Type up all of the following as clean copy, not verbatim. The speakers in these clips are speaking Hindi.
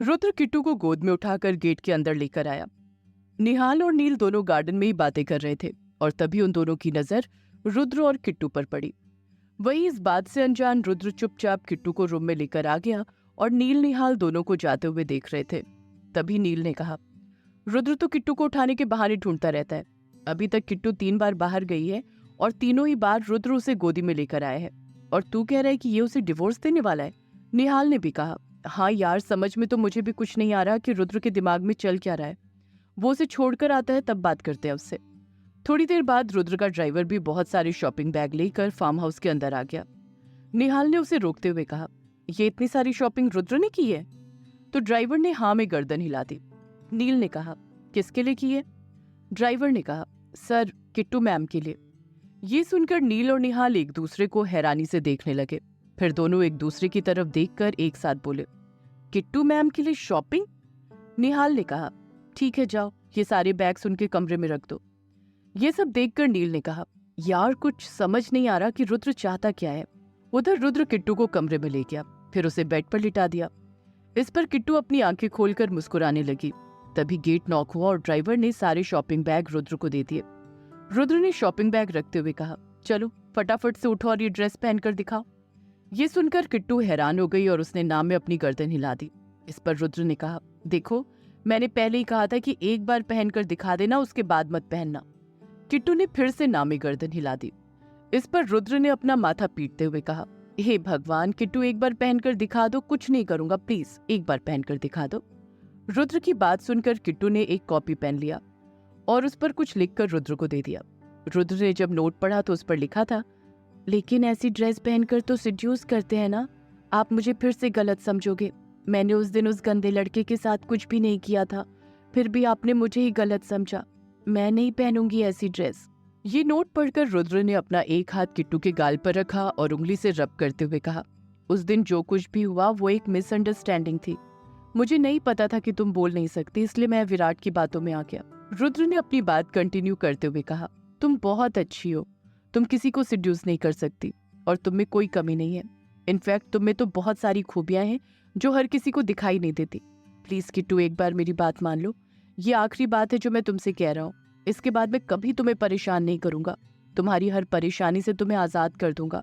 रुद्र किट्टू को गोद में उठाकर गेट के अंदर लेकर आया। निहाल और नील दोनों गार्डन में ही बातें कर रहे थे और तभी उन दोनों की नजर रुद्र और किट्टू पर पड़ी। वही इस बात से अनजान रुद्र चुपचाप किट्टू को रूम में लेकर आ गया और नील निहाल दोनों को जाते हुए देख रहे थे। तभी नील ने कहा, रुद्र तो किट्टू को उठाने के बहाने ढूंढता रहता है। अभी तक किट्टू 3 बार बाहर गई है और तीनों ही बार रुद्र उसे गोदी में लेकर आया है, और तू कह रहा है कि ये उसे डिवोर्स देने वाला है। निहाल ने भी कहा, हाँ यार, समझ में तो मुझे भी कुछ नहीं आ रहा कि रुद्र के दिमाग में चल क्या रहा है। वो उसे छोड़कर आता है तब बात करते हैं उससे। थोड़ी देर बाद रुद्र का ड्राइवर भी बहुत सारे शॉपिंग बैग लेकर फार्म हाउस के अंदर आ गया। निहाल ने उसे रोकते हुए कहा, ये इतनी सारी शॉपिंग रुद्र ने की है? तो ड्राइवर ने हाँ में गर्दन हिला दी। नील ने कहा, किसके लिए की है? ड्राइवर ने कहा, सर, किट्टू मैम के लिए। ये सुनकर नील और निहाल एक दूसरे को हैरानी से देखने लगे। फिर दोनों एक दूसरे की तरफ देखकर एक साथ बोले, किट्टू मैम के लिए शॉपिंग? निहाल ने कहा, ठीक है जाओ, ये सारे बैग्स उनके कमरे में रख दो। ये सब देखकर नील ने कहा, यार कुछ समझ नहीं आ रहा कि रुद्र चाहता क्या है। उधर रुद्र किट्टू को कमरे में ले गया, फिर उसे बेड पर लिटा दिया। इस पर किट्टू अपनी आंखें खोलकर मुस्कुराने लगी। तभी गेट नॉक हुआ और ड्राइवर ने सारे शॉपिंग बैग रुद्र को दे दिए। रुद्र ने शॉपिंग बैग रखते हुए कहा, चलो फटाफट से उठो और ये ड्रेस पहनकर दिखाओ। ये सुनकर किट्टू हैरान हो गई और उसने नाम में अपनी गर्दन हिला दी। इस पर रुद्र ने कहा, देखो, मैंने पहले ही कहा था कि एक बार पहनकर दिखा देना, उसके बाद मत पहनना। किट्टू ने फिर से नाम में गर्दन हिला दी। इस पर रुद्र ने अपना माथा पीटते हुए कहा, हे भगवान, किट्टू एक बार पहनकर दिखा दो, कुछ नहीं करूंगा, प्लीज एक बार पहनकर दिखा दो। रुद्र की बात सुनकर किट्टू ने एक कॉपी पेन लिया और उस पर कुछ लिखकर रुद्र को दे दिया। रुद्र ने जब नोट पढ़ा तो उस पर लिखा था, लेकिन ऐसी ड्रेस पहनकर तो सिड्यूस करते हैं ना, आप मुझे फिर से गलत समझोगे। मैंने उस दिन उस गंदे लड़के के साथ कुछ भी नहीं किया था, फिर भी आपने मुझे ही गलत समझा। मैं नहीं पहनूंगी ऐसी ड्रेस। ये नोट पढ़कर रुद्र ने अपना एक हाथ किट्टू के गाल पर रखा और उंगली से रब करते हुए कहा, उस दिन जो कुछ भी हुआ वो एक मिसअंडरस्टैंडिंग थी। मुझे नहीं पता था कि तुम बोल नहीं सकती, इसलिए मैं विराट की बातों में आ गया। रुद्र ने अपनी बात कंटिन्यू करते हुए कहा, तुम बहुत अच्छी हो, तुम किसी को सिड्यूस नहीं कर सकती और तुम में कोई कमी नहीं है। इनफैक्ट तुम में तो बहुत सारी खूबियां हैं जो हर किसी को दिखाई नहीं देती। प्लीज किट्टू, एक बार मेरी बात मान लो। ये आखिरी बात है जो मैं तुमसे कह रहा हूँ। इसके बाद मैं कभी तुम्हें परेशान नहीं करूंगा। तुम्हारी हर परेशानी से तुम्हें आजाद कर दूंगा।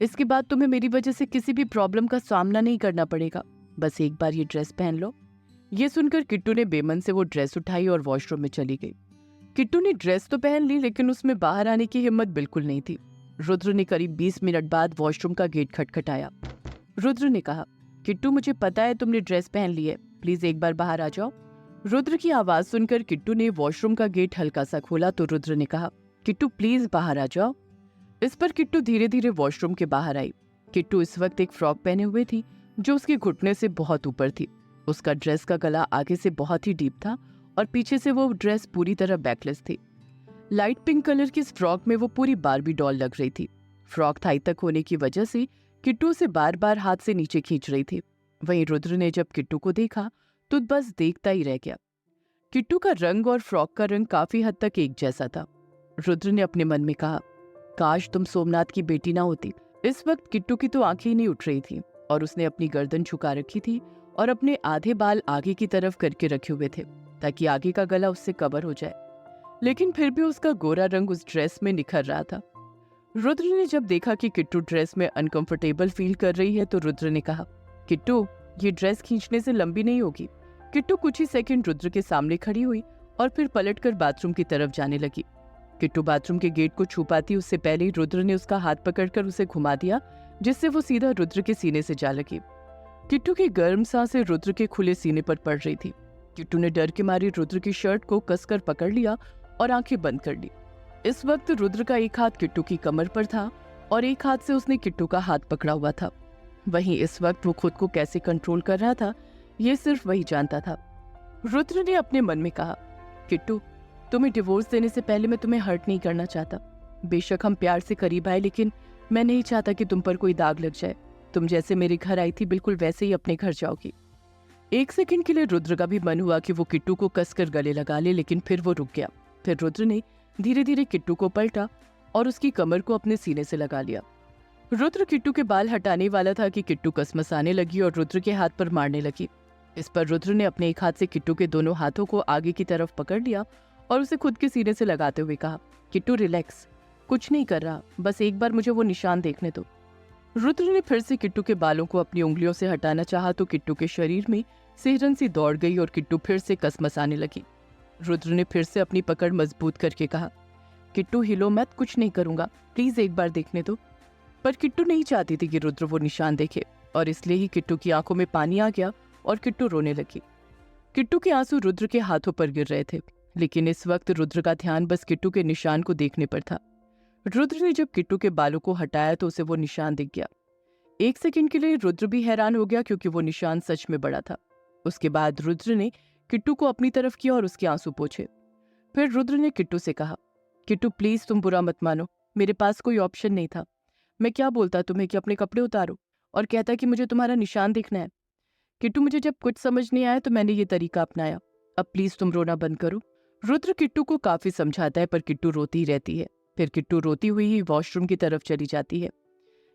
इसके बाद तुम्हें मेरी वजह से किसी भी प्रॉब्लम का सामना नहीं करना पड़ेगा। बस एक बार ये ड्रेस पहन लो। ये सुनकर किट्टू ने बेमन से वो ड्रेस उठाई और वॉशरूम में चली गई। किट्टू ने ड्रेस तो पहन ली, लेकिन उसमें बाहर आने की हिम्मत बिल्कुल नहीं थी। रुद्र ने करीब 20 मिनट बाद वॉशरूम का गेट खटखटाया। रुद्र ने कहा, किट्टू, मुझे पता है तुमने ड्रेस पहन ली है, प्लीज एक बार बाहर आ जाओ। रुद्र की आवाज सुनकर किट्टू ने वॉशरूम का गेट हल्का सा खोला तो रुद्र ने कहा, किट्टू प्लीज बाहर आ जाओ। इस पर किट्टू धीरे धीरे वॉशरूम के बाहर आई। किट्टू इस वक्त एक फ्रॉक पहने हुए थी जो उसके घुटने से बहुत ऊपर थी। उसका ड्रेस का गला आगे से बहुत ही डीप था और पीछे से वो ड्रेस पूरी तरह बैकलेस थी। लाइट पिंक कलर की इस फ्रॉक में वो पूरी बारबी डॉल लग रही थी। फ्रॉक थाई तक होने की वजह से किट्टू उसे बार बार हाथ से नीचे खींच रही थी। वहीं रुद्र ने जब किट्टू को देखा तो बस देखता ही रह गया। किट्टू का रंग और फ्रॉक का रंग काफी हद तक एक जैसा था। रुद्र ने अपने मन में कहा, काश तुम सोमनाथ की बेटी ना होती। इस वक्त किट्टू की तो आंखें ही नहीं उठ रही थी और उसने अपनी गर्दन झुका रखी थी और अपने आधे बाल आगे की तरफ करके रखे हुए थे ताकि आगे का गला उससे कवर हो जाए, लेकिन फिर भी उसका गोरा रंग उस ड्रेस में निखर रहा था। रुद्र ने जब देखा कि किट्टू ड्रेस में अनकंफर्टेबल फील कर रही है तो रुद्र ने कहा, किट्टू, ये ड्रेस खींचने से लंबी नहीं होगी। किट्टू कुछ ही सेकंड रुद्र के सामने खड़ी हुई और फिर पलटकर बाथरूम की तरफ जाने लगी। किट्टू बाथरूम के गेट को छू पाती उससे पहले ही रुद्र ने उसका हाथ पकड़कर उसे घुमा दिया, जिससे वो सीधा रुद्र के सीने से जा लगी। किट्टू की गर्म सांसें रुद्र के खुले सीने पर पड़ रही थी। किट्टू ने डर के मारे रुद्र की शर्ट को कसकर पकड़ लिया और आंखें बंद कर ली। इस वक्त रुद्र का एक हाथ किट्टू की कमर पर था और एक हाथ से उसने किट्टू का हाथ पकड़ा हुआ था। वहीं इस वक्त वो खुद को कैसे कंट्रोल कर रहा था ये सिर्फ वही जानता था। रुद्र ने अपने मन में कहा, किट्टू, तुम्हें डिवोर्स देने से पहले मैं तुम्हें हर्ट नहीं करना चाहता। बेशक हम प्यार से करीब आए, लेकिन मैं नहीं चाहता कि तुम पर कोई दाग लग जाए। तुम जैसे मेरे घर आई थी बिल्कुल वैसे ही अपने घर जाओगी। एक सेकंड के लिए रुद्र का भी मन हुआ कि वो किट्टू को कसकर गले लगा ले, लेकिन फिर वो रुक गया। फिर रुद्र ने धीरे धीरे किट्टू को पलटा और उसकी कमर को अपने सीने से लगा लिया। रुद्र किट्टू के बाल हटाने वाला था कि किट्टू कसमसाने लगी और रुद्र के हाथ पर मारने लगी। इस पर रुद्र ने अपने एक हाथ से किट्टू के दोनों हाथों को आगे की तरफ पकड़ लिया और उसे खुद के सीने से लगाते हुए कहा, किट्टू रिलैक्स, कुछ नहीं कर रहा, बस एक बार मुझे वो निशान देखने दो। रुद्र ने फिर से किट्टू के बालों को अपनी उंगलियों से हटाना चाहा तो किट्टू के शरीर में सिहरन सी दौड़ गई और किट्टू फिर से कसमसाने लगी। रुद्र ने फिर से अपनी पकड़ मजबूत करके कहा, किट्टू हिलो मत, कुछ नहीं करूंगा, प्लीज एक बार देखने दो। पर किट्टू नहीं चाहती थी कि रुद्र वो निशान देखे और इसलिए ही किट्टू की आंखों में पानी आ गया और किट्टू रोने लगी। किट्टू के आंसू रुद्र के हाथों पर गिर रहे थे, लेकिन इस वक्त रुद्र का ध्यान बस किट्टू के निशान को देखने पर था। रुद्र ने जब किट्टू के बालों को हटाया तो उसे वो निशान दिख गया। एक सेकंड के लिए रुद्र भी हैरान हो गया क्योंकि वो निशान सच में बड़ा था। उसके बाद रुद्र ने किट्टू को अपनी तरफ किया और उसके आंसू पोंछे। फिर रुद्र ने किट्टू से कहा, किट्टू प्लीज तुम बुरा मत मानो, मेरे पास कोई ऑप्शन नहीं था। मैं क्या बोलता तुम्हें कि अपने कपड़े उतारो और कहता कि मुझे तुम्हारा निशान देखना है। किट्टू मुझे जब कुछ समझ नहीं आया तो मैंने ये तरीका अपनाया। अब प्लीज तुम रोना बंद करो। रुद्र किट्टू को काफी समझाता है पर किट्टू रोती ही रहती है। फिर किट्टू रोती हुई ही वॉशरूम की तरफ चली जाती है।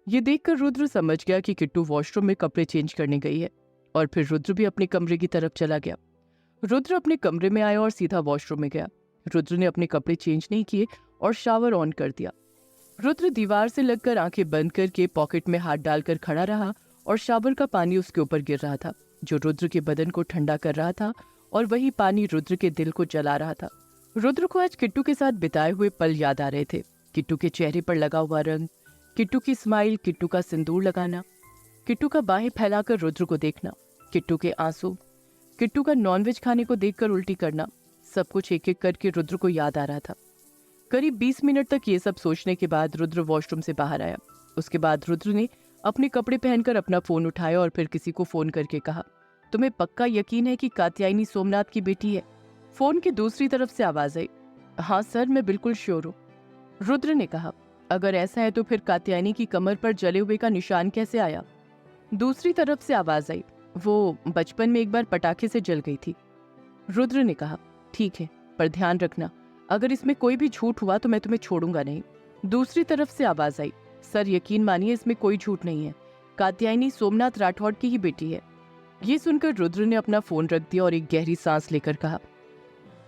ये देखकर रुद्र समझ गया कि किट्टू वॉशरूम में कपड़े चेंज करने गई है और फिर रुद्र भी अपने कमरे की तरफ चला गया। रुद्र अपने कमरे में आया और सीधा वॉशरूम में गया। रुद्र ने अपने कपड़े चेंज नहीं किए और शावर ऑन कर दिया। रुद्र दीवार से लगकर आंखें बंद करके पॉकेट में हाथ डालकर खड़ा रहा और शावर का पानी उसके ऊपर गिर रहा था, जो रुद्र के बदन को ठंडा कर रहा था और वही पानी रुद्र के दिल को जला रहा था। रुद्र को आज किट्टू के साथ बिताए हुए पल याद आ रहे थे। किट्टू के चेहरे पर लगा हुआ रंग, किट्टू की स्माइल, किट्टू का सिंदूर लगाना, किट्टू का बाहें फैलाकर रुद्र को देखना, किट्टू के आंसू, किट्टू का नॉनवेज खाने को देखकर उल्टी करना, सब कुछ एक एक करके रुद्र को याद आ रहा था। करीब 20 मिनट तक ये सब सोचने के बाद रुद्र वॉशरूम से बाहर आया। उसके बाद रुद्र ने अपने कपड़े पहनकर अपना फोन उठाया और फिर किसी को फोन करके कहा, तुम्हें पक्का यकीन है कि कात्यायनी सोमनाथ की बेटी है? फोन की दूसरी तरफ से आवाज आई, हाँ सर, मैं बिल्कुल श्योर हूँ। रुद्र ने कहा, अगर ऐसा है तो फिर कात्यायनी की कमर पर जले हुए का निशान कैसे आया? दूसरी तरफ से आवाज आई, वो बचपन में एक बार पटाखे से जल गई थी। रुद्र ने कहा, ठीक है, पर ध्यान रखना, अगर इसमें कोई भी झूठ हुआ तो मैं तुम्हें छोड़ूंगा नहीं। दूसरी तरफ से आवाज आई, सर यकीन मानिए इसमें कोई झूठ नहीं है, कात्यायनी सोमनाथ राठौड़ की ही बेटी है। ये सुनकर रुद्र ने अपना फोन रख दिया और एक गहरी सांस लेकर कहा,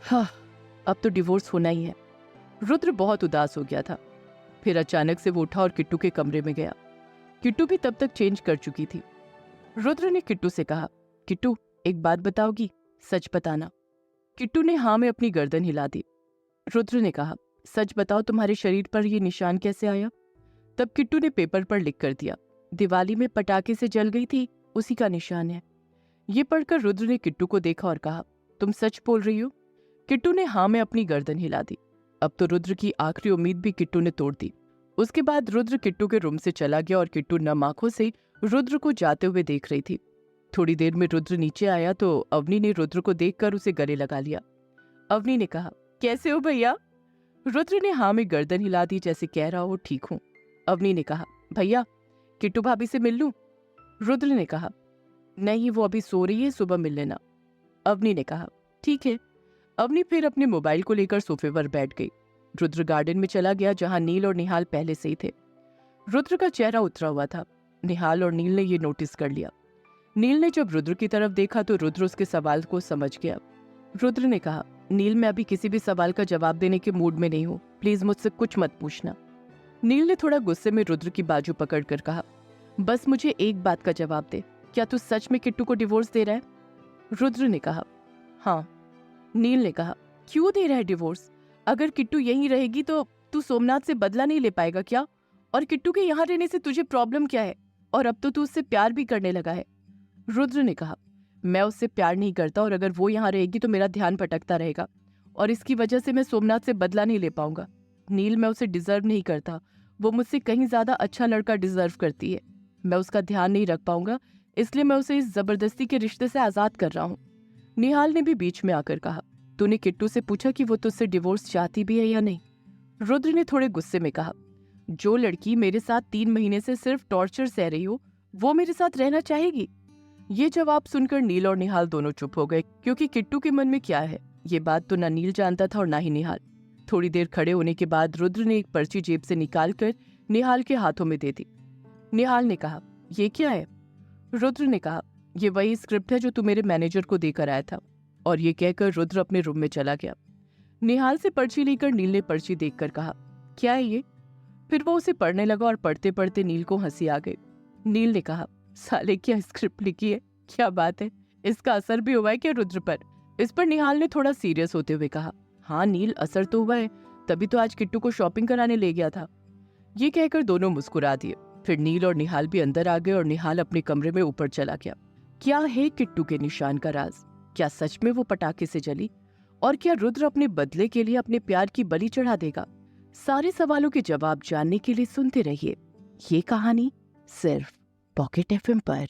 हाँ, अब तो डिवोर्स होना ही है। रुद्र बहुत उदास हो गया था। फिर अचानक से वो उठा और किट्टू के कमरे में गया। किट्टू भी तब तक चेंज कर चुकी थी। रुद्र ने किट्टू से कहा, किट्टू एक बात बताओगी, सच बताना। किट्टू ने हाँ में अपनी गर्दन हिला दी। रुद्र ने कहा, सच बताओ तुम्हारे शरीर पर ये निशान कैसे आया? तब किट्टू ने पेपर पर लिख कर दिया, दिवाली में पटाखे से जल गई थी, उसी का निशान है। ये पढ़कर रुद्र ने किट्टू को देखा और कहा, तुम सच बोल रही हो? किट्टू ने हाँ में अपनी गर्दन हिला दी। अब तो रुद्र की आखिरी उम्मीद भी किट्टू ने तोड़ दी। उसके बाद रुद्र किट्टू के रूम से चला गया और किट्टू नम आंखों से रुद्र को जाते हुए देख रही थी। थोड़ी देर में रुद्र नीचे आया तो अवनी ने रुद्र को देखकर उसे गले लगा लिया। अवनी ने कहा, कैसे हो भैया? रुद्र ने हाँ में गर्दन हिला दी जैसे कह रहा हो ठीक हूँ। अवनी ने कहा, भैया किट्टू भाभी से मिल लूं? रुद्र ने कहा, नहीं, वो अभी सो रही है, सुबह मिल लेना। अवनी ने कहा, ठीक है। अवनी फिर अपने मोबाइल को लेकर सोफे पर बैठ गई। रुद्र गार्डन में चला गया जहां नील और निहाल पहले से ही थे। रुद्र का चेहरा उतरा हुआ था। निहाल और नील ने ये नोटिस कर लिया। नील ने जब रुद्र की तरफ देखा तो रुद्र उसके सवाल को समझ गया। रुद्र ने कहा, नील मैं अभी किसी भी सवाल का जवाब देने के मूड में नहीं हूँ, प्लीज मुझसे कुछ मत पूछना। नील ने थोड़ा गुस्से में रुद्र की बाजू पकड़कर कहा, बस मुझे एक बात का जवाब दे, क्या तू सच में किट्टू को डिवोर्स दे रहा है? रुद्र ने कहा, हाँ। नील ने कहा, क्यों दे रहा है डिवोर्स? अगर किट्टू यहीं रहेगी तो तू सोमनाथ से बदला नहीं ले पाएगा क्या? और किट्टू के यहाँ रहने से तुझे प्रॉब्लम क्या है? और अब तो तू उससे प्यार भी करने लगा है। रुद्र ने कहा, मैं उससे प्यार नहीं करता और अगर वो यहाँ रहेगी तो मेरा ध्यान भटकता रहेगा और इसकी वजह से मैं सोमनाथ से बदला नहीं ले पाऊंगा। नील, मैं उसे डिजर्व नहीं करता, वो मुझसे कहीं ज्यादा अच्छा लड़का डिजर्व करती है। मैं उसका ध्यान नहीं रख पाऊंगा, इसलिए मैं उसे इस जबरदस्ती के रिश्ते से आजाद कर रहा हूँ। निहाल ने भी बीच में आकर कहा, तूने किट्टू से पूछा कि वो तुझसे डिवोर्स चाहती भी है या नहीं? रुद्र ने थोड़े गुस्से में कहा, जो लड़की मेरे साथ 3 महीने से सिर्फ टॉर्चर सह रही हो वो मेरे साथ रहना चाहेगी? ये जवाब सुनकर नील और निहाल दोनों चुप हो गए, क्योंकि किट्टू के मन में क्या है ये बात तो ना नील जानता था और ना ही निहाल। थोड़ी देर खड़े होने के बाद रुद्र ने एक पर्ची जेब से निकालकर निहाल के हाथों में दे दी। निहाल ने कहा, ये क्या है? रुद्र ने कहा, ये वही स्क्रिप्ट है जो तू मेरे मैनेजर को देकर आया था। और ये कहकर रुद्र अपने रूम में चला गया। निहाल से पर्ची लेकर नील ने पर्ची देखकर कहा, क्या है ये? फिर वो उसे पढ़ने लगा और पढ़ते पढ़ते नील को हंसी आ गई। नील ने कहा, साले क्या स्क्रिप्ट लिखी है, क्या बात है, इसका असर भी हुआ है क्या रुद्र पर? इस पर निहाल ने थोड़ा सीरियस होते हुए कहा, हाँ नील, असर तो हुआ है, तभी तो आज किट्टू को शॉपिंग कराने ले गया था। ये कहकर दोनों मुस्कुरा दिए। फिर नील और निहाल भी अंदर आ गए और निहाल अपने कमरे में ऊपर चला गया। क्या है किट्टू के निशान का राज? क्या सच में वो पटाखे से जली? और क्या रुद्र अपने बदले के लिए अपने प्यार की बलि चढ़ा देगा? सारे सवालों के जवाब जानने के लिए सुनते रहिए ये कहानी सिर्फ पॉकेट एफएम पर।